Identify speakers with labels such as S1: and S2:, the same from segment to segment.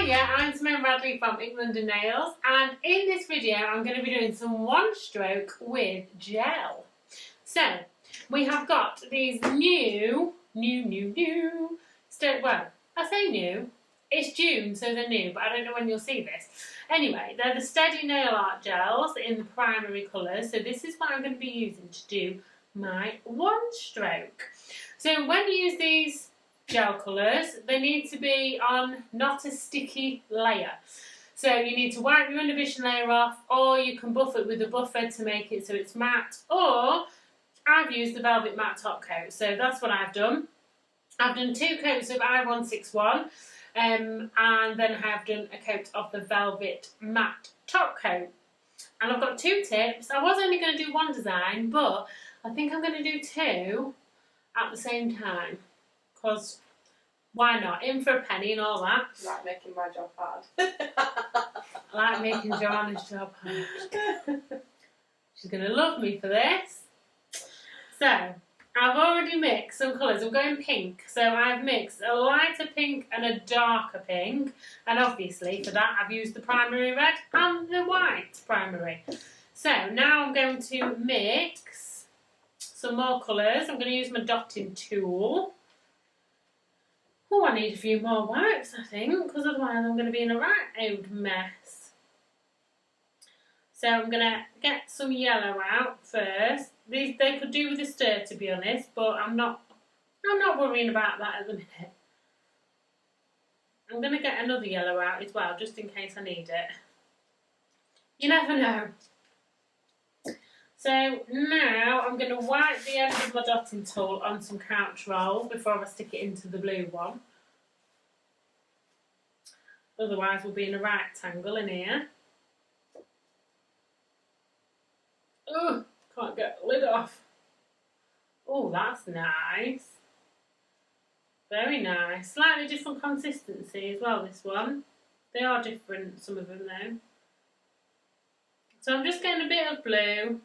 S1: Hiya, I'm Simone Radley from England and Nails, and in this video I'm going to be doing some one stroke with gel. So we have got these new, well, I say new, it's June so they're new, but I don't know when you'll see this. Anyway, they're the Steady Nail Art Gels in the primary colours, so this is what I'm going to be using to do my one stroke. So when you use these gel colours, they need to be on not a sticky layer. So you need to wipe your inhibition layer off, or you can buff it with a buffer to make it so it's matte, or I've used the Velvet Matte Top Coat, so that's what I've done. I've done 2 coats of I-161, and then I have done a coat of the Velvet Matte Top Coat. And I've got 2 tips. I was only going to do one design, but I think I'm going to do 2 at the same time. Because why not? In for a penny and all that.
S2: Like making my job hard.
S1: I like making Joanna's job hard. She's going to love me for this. So, I've already mixed some colours. I'm going pink. So I've mixed a lighter pink and a darker pink. And obviously for that I've used the primary red and the white primary. So now I'm going to mix some more colours. I'm going to use my dotting tool. Oh, I need a few more wipes, I think, because otherwise I'm going to be in a right old mess. So I'm going to get some yellow out first. These they could do with a stir, to be honest, but I'm not worrying about that at the minute. I'm going to get another yellow out as well, just in case I need it. You never know. So now I'm going to wipe the end of my dotting tool on some couch roll before I stick it into the blue one. Otherwise we'll be in a rectangle in here. Ugh, can't get the lid off. Oh, that's nice. Very nice. Slightly different consistency as well, this one. They are different, some of them though. So I'm just getting a bit of blue.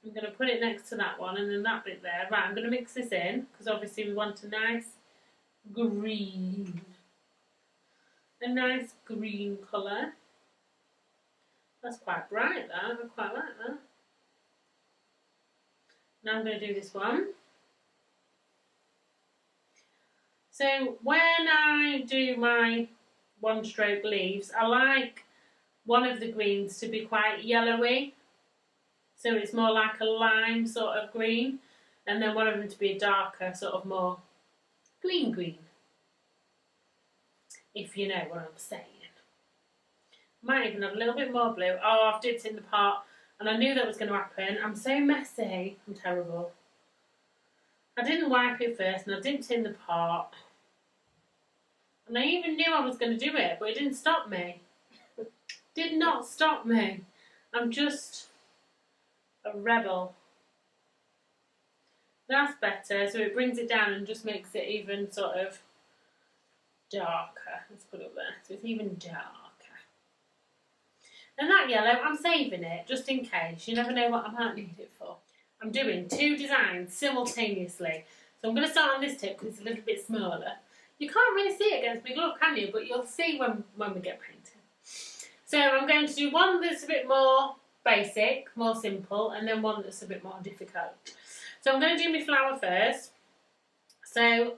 S1: I'm going to put it next to that one and then that bit there. Right, I'm going to mix this in because obviously we want a nice green. A nice green colour. That's quite bright, that. I quite like that. Now I'm going to do this one. So when I do my one stroke leaves, I like one of the greens to be quite yellowy. So it's more like a lime sort of green. And then one of them to be a darker, sort of more green. If you know what I'm saying. Might even have a little bit more blue. Oh, I've dipped in the pot and I knew that was going to happen. I'm so messy. I'm terrible. I didn't wipe it first and I dipped in the pot. And I even knew I was going to do it, but it didn't stop me. Did not stop me. I'm just a rebel. That's better. So it brings it down and just makes it even sort of darker. Let's put it up there. So it's even darker. And that yellow, I'm saving it just in case. You never know what I might need it for. I'm doing 2 designs simultaneously. So I'm going to start on this tip because it's a little bit smaller. You can't really see it against my glove, can you? But you'll see when we get painting. So I'm going to do one that's a bit more basic, more simple, and then one that's a bit more difficult. So I'm going to do my flower first. So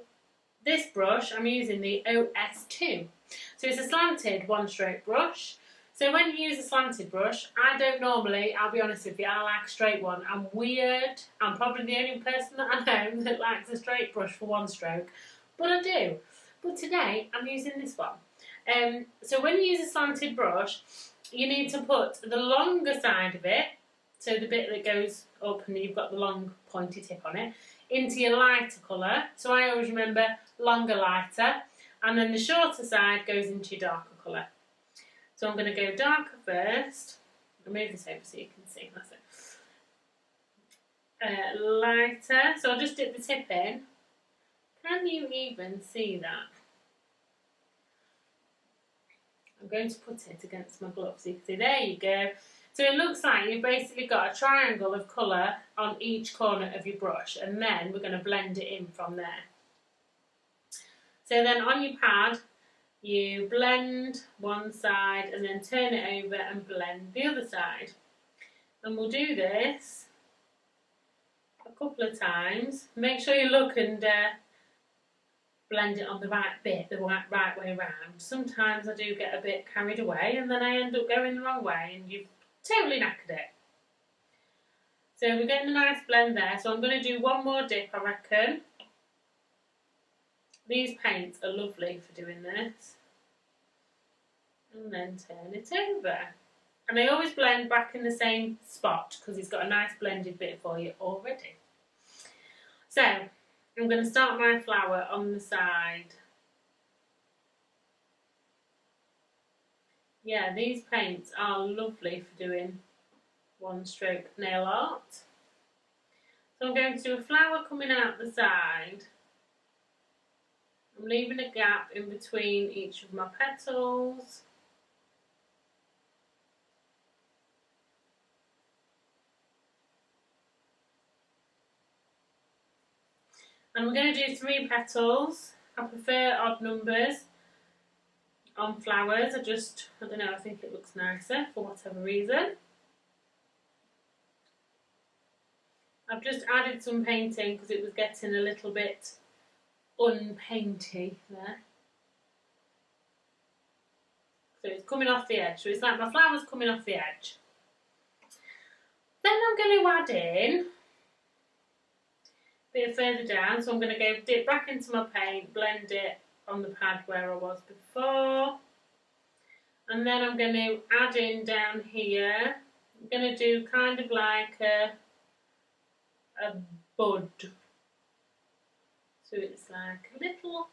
S1: this brush, I'm using the OS2. So it's a slanted one stroke brush. So when you use a slanted brush, I don't normally, I'll be honest with you, I like a straight one. I'm weird. I'm probably the only person that I know that likes a straight brush for one stroke. But I do. But today, I'm using this one. So when you use a slanted brush, you need to put the longer side of it, so the bit that goes up and you've got the long pointy tip on it, into your lighter colour. So I always remember longer, lighter. And then the shorter side goes into your darker colour. So I'm going to go darker first. I'll move this over so you can see. That's it. Lighter. So I'll just dip the tip in. Can you even see that? I'm going to put it against my glove so you can see. There you go. So it looks like you've basically got a triangle of colour on each corner of your brush, and then we're going to blend it in from there. So then on your pad, you blend one side and then turn it over and blend the other side. And we'll do this a couple of times. Make sure you look and blend it on the right bit, the right way around. Sometimes I do get a bit carried away and then I end up going the wrong way and you've totally knackered it. So we're getting a nice blend there. So I'm going to do one more dip, I reckon. These paints are lovely for doing this. And then turn it over. And I always blend back in the same spot because it's got a nice blended bit for you already. So I'm going to start my flower on the side. Yeah, these paints are lovely for doing one stroke nail art. So I'm going to do a flower coming out the side. I'm leaving a gap in between each of my petals. And we're going to do 3 petals. I prefer odd numbers on flowers. I don't know, I think it looks nicer for whatever reason. I've just added some painting because it was getting a little bit unpainty there. So it's coming off the edge. So it's like my flower's coming off the edge. Then I'm going to add in a bit further down. So I'm going to go dip back into my paint, blend it on the pad where I was before. And then I'm going to add in down here. I'm going to do kind of like a bud. So it's like a little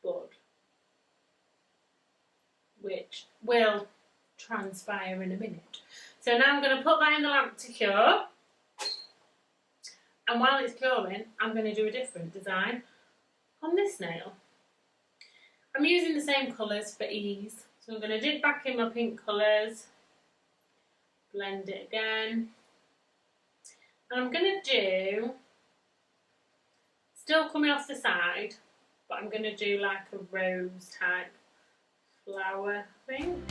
S1: bud, which will transpire in a minute. So now I'm going to put that in the lamp to cure. And while it's curing, I'm going to do a different design on this nail. I'm using the same colours for ease. So I'm going to dip back in my pink colours, blend it again. And I'm going to do, still coming off the side, but I'm going to do like a rose type flower thing.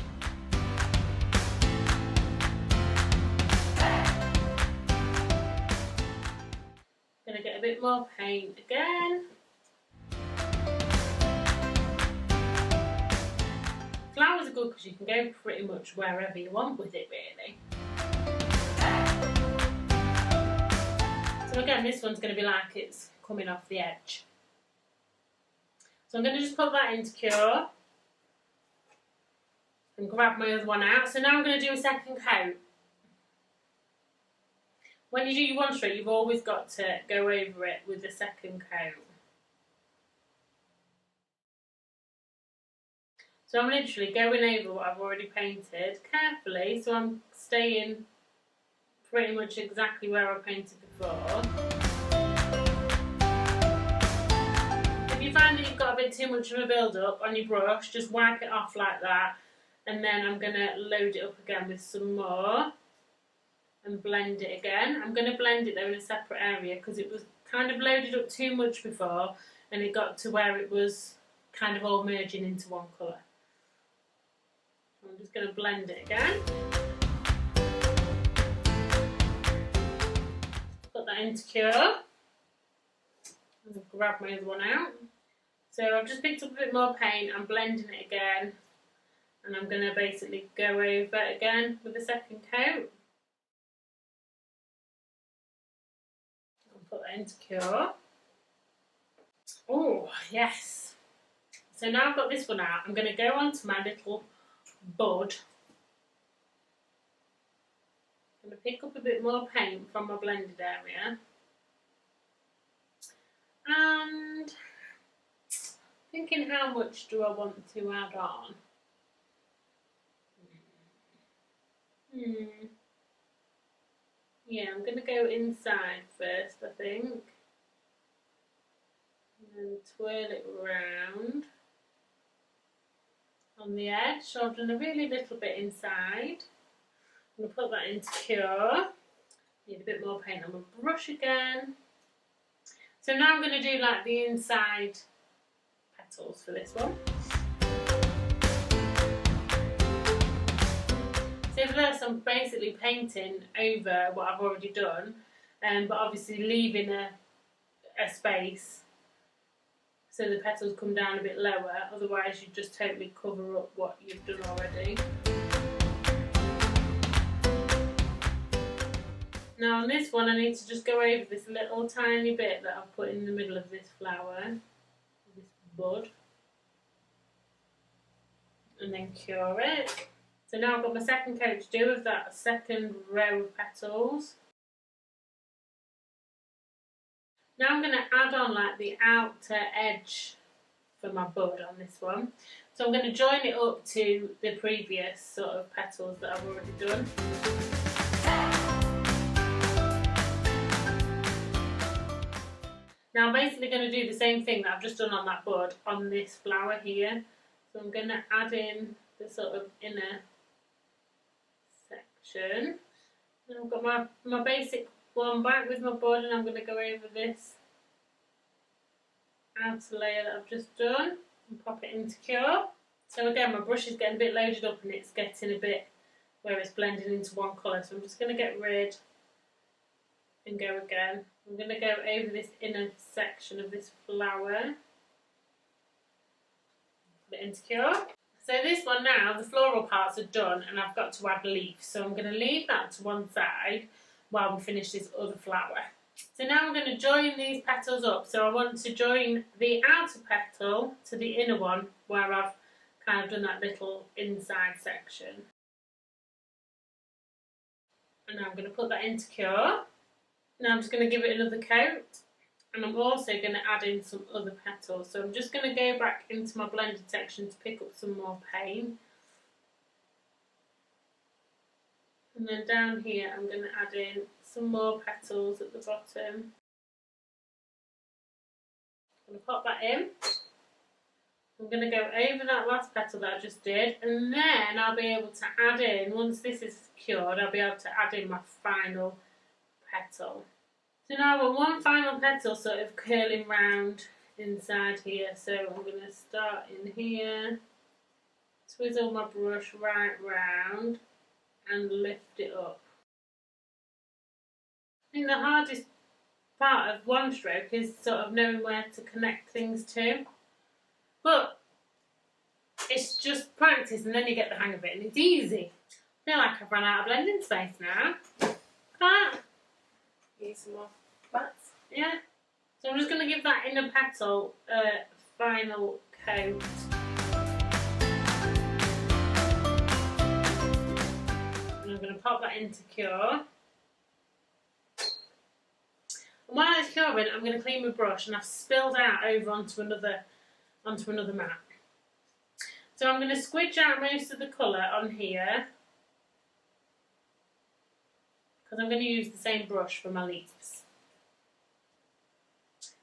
S1: Going to get a bit more paint again. Flowers are good because you can go pretty much wherever you want with it, really. So again, this one's going to be like it's coming off the edge. So I'm going to just put that into cure and grab my other one out. So now I'm going to do a second coat. When you do your one stroke, you've always got to go over it with the second coat. So I'm literally going over what I've already painted carefully, so I'm staying pretty much exactly where I painted before. If you find that you've got a bit too much of a build-up on your brush, just wipe it off like that, and then I'm going to load it up again with some more and blend it again. I'm going to blend it though in a separate area because it was kind of loaded up too much before and it got to where it was kind of all merging into one colour. I'm just going to blend it again. Put that into cure. And grab my other one out. So I've just picked up a bit more paint, I'm blending it again, and I'm going to basically go over again with the second coat. Put that into cure. Oh, yes. So now I've got this one out, I'm going to go on to my little bud. I'm going to pick up a bit more paint from my blended area. And thinking how much do I want to add on? Yeah, I'm going to go inside first, I think. And then twirl it round on the edge. So I've done a really little bit inside. I'm going to put that into cure. Need a bit more paint on my brush again. So now I'm going to do like the inside petals for this one. So for this I'm basically painting over what I've already done, but obviously leaving a space so the petals come down a bit lower, otherwise you just totally cover up what you've done already. Now on this one I need to just go over this little tiny bit that I've put in the middle of this flower, this bud, and then cure it. So now I've got my second coat to do of that second row of petals. Now I'm going to add on like the outer edge for my bud on this one. So I'm going to join it up to the previous sort of petals that I've already done. Now I'm basically going to do the same thing that I've just done on that bud on this flower here. So I'm going to add in the sort of inner section. And I've got my basic one back with my bud, and I'm going to go over this outer layer that I've just done and pop it into cure. So again, my brush is getting a bit loaded up and it's getting a bit where it's blending into one colour. So I'm just going to get rid and go again. I'm going to go over this inner section of this flower, put it into cure. So this one now, the floral parts are done and I've got to add leaves. So I'm going to leave that to one side while we finish this other flower. So now I'm going to join these petals up. So I want to join the outer petal to the inner one where I've kind of done that little inside section. And now I'm going to put that into cure. Now I'm just going to give it another coat, and I'm also going to add in some other petals. So I'm just going to go back into my blended section to pick up some more paint. And then down here I'm going to add in some more petals at the bottom. I'm going to pop that in. I'm going to go over that last petal that I just did, and then I'll be able to add in, once this is cured, I'll be able to add in my final petal. So now I've got one final petal sort of curling round inside here, so I'm going to start in here, twizzle my brush right round and lift it up. I think the hardest part of one stroke is sort of knowing where to connect things to, but it's just practice and then you get the hang of it and it's easy. I feel like I've run out of blending space now. Can't.
S2: Need some more mats?
S1: Yeah. So I'm just going to give that inner petal a final coat. And I'm going to pop that into cure. And while it's curing, I'm going to clean my brush, and I've spilled out over onto another mat. So I'm going to squidge out most of the colour on here, because I'm going to use the same brush for my leaves.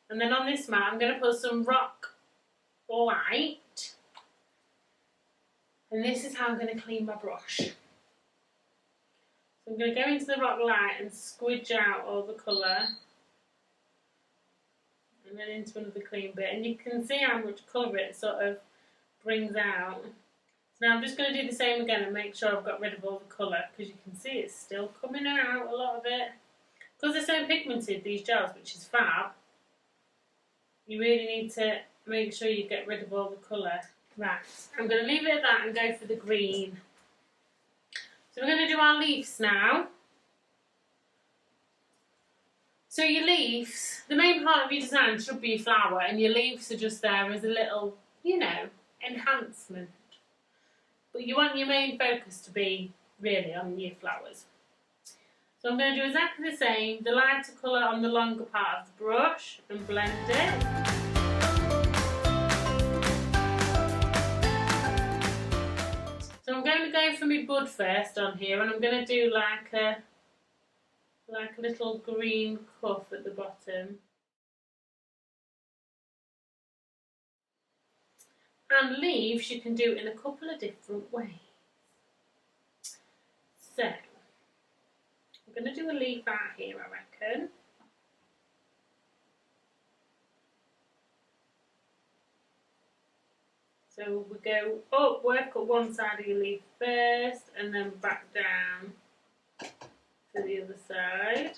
S1: And then on this mat I'm going to put some rock light, and this is how I'm going to clean my brush. So I'm going to go into the rock light and squidge out all the colour, and then into another clean bit, and you can see how much colour it sort of brings out. So now I'm just going to do the same again and make sure I've got rid of all the colour, because you can see it's still coming out, a lot of it. Because they're so pigmented, these gels, which is fab, you really need to make sure you get rid of all the colour. Right, I'm going to leave it at that and go for the green. So we're going to do our leaves now. So your leaves, the main part of your design should be your flower, and your leaves are just there as a little, you know, enhancement. But you want your main focus to be really on your flowers. So I'm going to do exactly the same, the lighter colour on the longer part of the brush, and blend it. So I'm going to go for my bud first on here, and I'm going to do like a little green cuff at the bottom. And leaves you can do in a couple of different ways. So I'm going to do a leaf out here, I reckon. So we go up, work up one side of your leaf first, and then back down to the other side.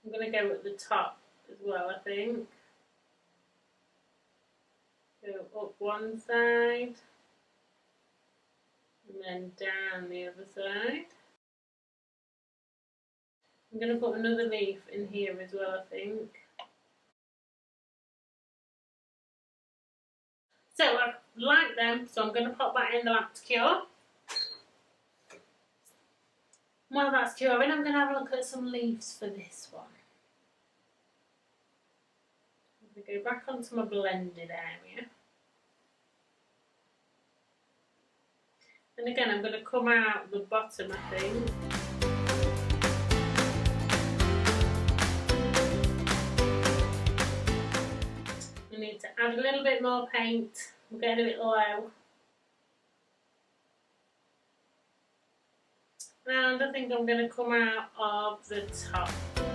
S1: I'm going to go at the top as well, I think. Go up one side, and then down the other side. I'm going to put another leaf in here as well, I think. So I like them, so I'm going to pop that in the lamp to cure. While that's curing, I'm going to have a look at some leaves for this one. I'm going to go back onto my blended area. And again, I'm going to come out the bottom, I think. I need to add a little bit more paint. We're getting a bit low. And I think I'm going to come out of the top. I'm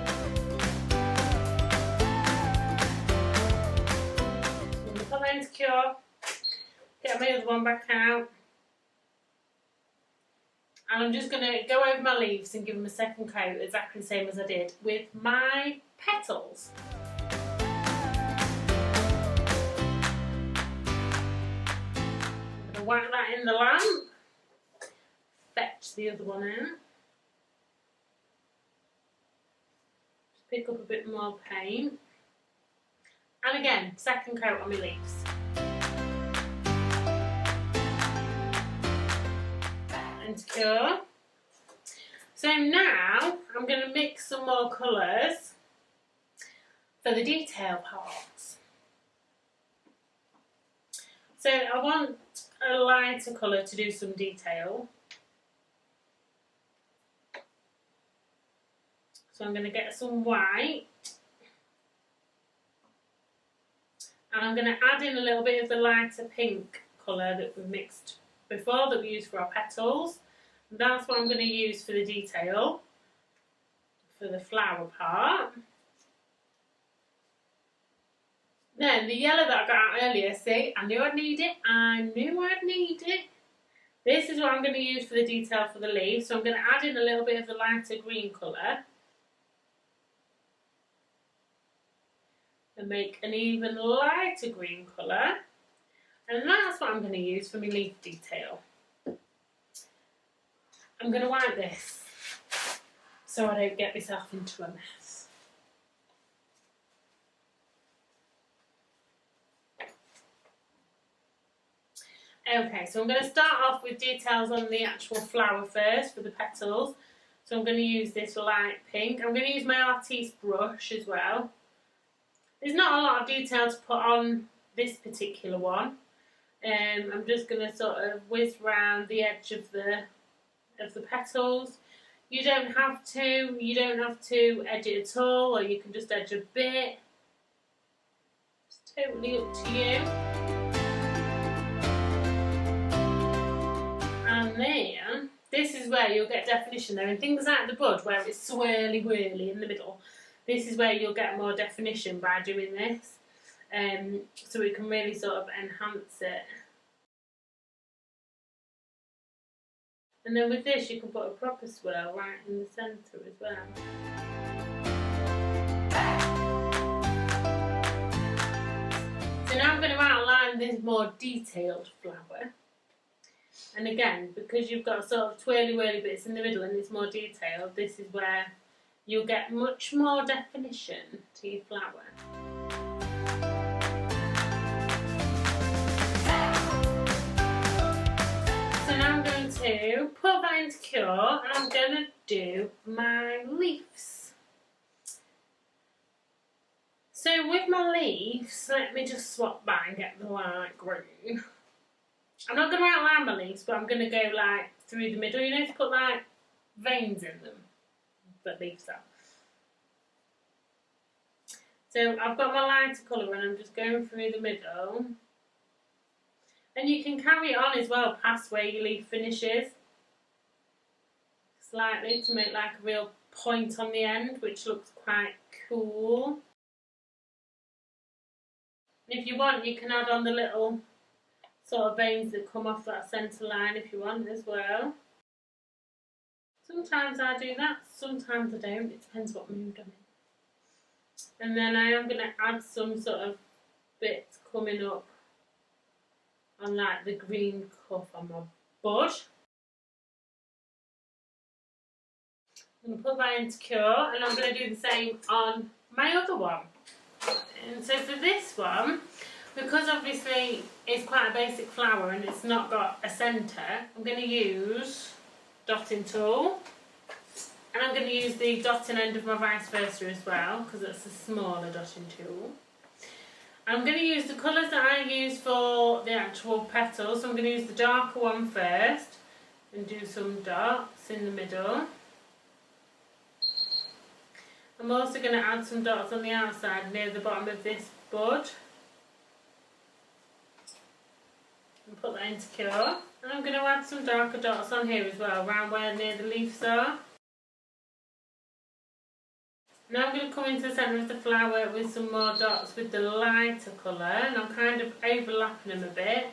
S1: going to put that into cure. Get my other one back out. And I'm just going to go over my leaves and give them a second coat, exactly the same as I did with my petals. I'm going to whack that in the lamp. Fetch the other one out. Just pick up a bit more paint. And again, second coat on my leaves. And cure. So now I'm going to mix some more colours for the detail parts. So I want a lighter colour to do some detail. So I'm going to get some white. And I'm going to add in a little bit of the lighter pink colour that we mixed before, that we used for our petals. And that's what I'm going to use for the detail, for the flower part. Then the yellow that I got out earlier, see, I knew I'd need it. I knew I'd need it. This is what I'm going to use for the detail for the leaves. So I'm going to add in a little bit of the lighter green colour. And make an even lighter green colour. And that's what I'm going to use for my leaf detail. I'm going to wipe this so I don't get myself into a mess. Okay, so I'm going to start off with details on the actual flower first for the petals. So I'm going to use this light pink. I'm going to use my artiste brush as well. There's not a lot of detail to put on this particular one. I'm just going to sort of whiz round the edge of the petals. You don't have to edge it at all, or you can just edge a bit. It's totally up to you. And then this is where you'll get definition there. And things like the bud, where it's swirly whirly in the middle, this is where you'll get more definition by doing this. So it can really sort of enhance it. And then with this you can put a proper swirl right in the centre as well. So now I'm going to outline this more detailed flower. And again, because you've got sort of twirly whirly bits in the middle and it's more detailed, this is where you'll get much more definition to your flower. So now I'm going to put that into cure and I'm going to do my leaves. So with my leaves, let me just swap back and get the light green. I'm not going to outline my leaves, but I'm going to go like through the middle, you know, to put like veins in them, that leaves are. So I've got my lighter colour and I'm just going through the middle. And you can carry it on as well past where your leaf finishes. Slightly to make like a real point on the end, which looks quite cool. And if you want, you can add on the little sort of veins that come off that centre line if you want as well. Sometimes I do that, sometimes I don't. It depends what mood I'm in. And then I am going to add some sort of bits coming up on like the green cuff on my bud. I'm going to put that into cure, and I'm going to do the same on my other one. And so for this one, because obviously it's quite a basic flower and it's not got a centre, I'm going to use dotting tool. And I'm going to use the dotting end of my vice versa as well, because it's a smaller dotting tool. I'm going to use the colours that I use for the actual petals. So I'm going to use the darker one first and do some dots in the middle. I'm also going to add some dots on the outside near the bottom of this bud. And put that into cure. And I'm going to add some darker dots on here as well, around where near the leaves are. Now I'm going to come into the centre of the flower with some more dots with the lighter colour, and I'm kind of overlapping them a bit.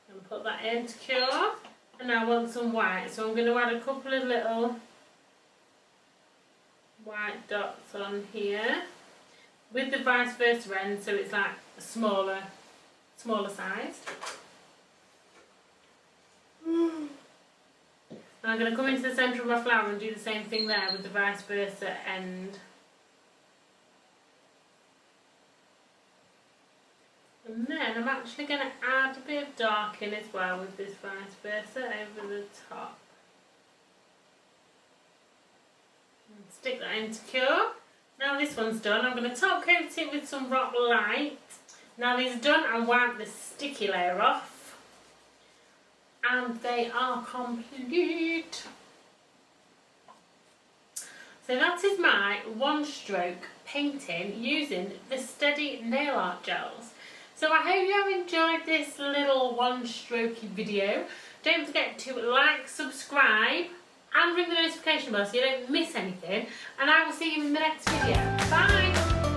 S1: And put that into cure. And I want some white, so I'm going to add a couple of little white dots on here with the vice versa end, so it's like a smaller size. And I'm going to come into the centre of my flower and do the same thing there with the vice versa end. And then I'm actually going to add a bit of dark in as well with this vice versa over the top. And stick that into cure. Now this one's done, I'm going to top coat it with some rock light. Now these are done, I'll wipe the sticky layer off. And they are complete. So that is my one stroke painting using the Steady Nail Art Gels. So I hope you have enjoyed this little one strokey video. Don't forget to like, subscribe and ring the notification bell so you don't miss anything. And I will see you in the next video. Bye!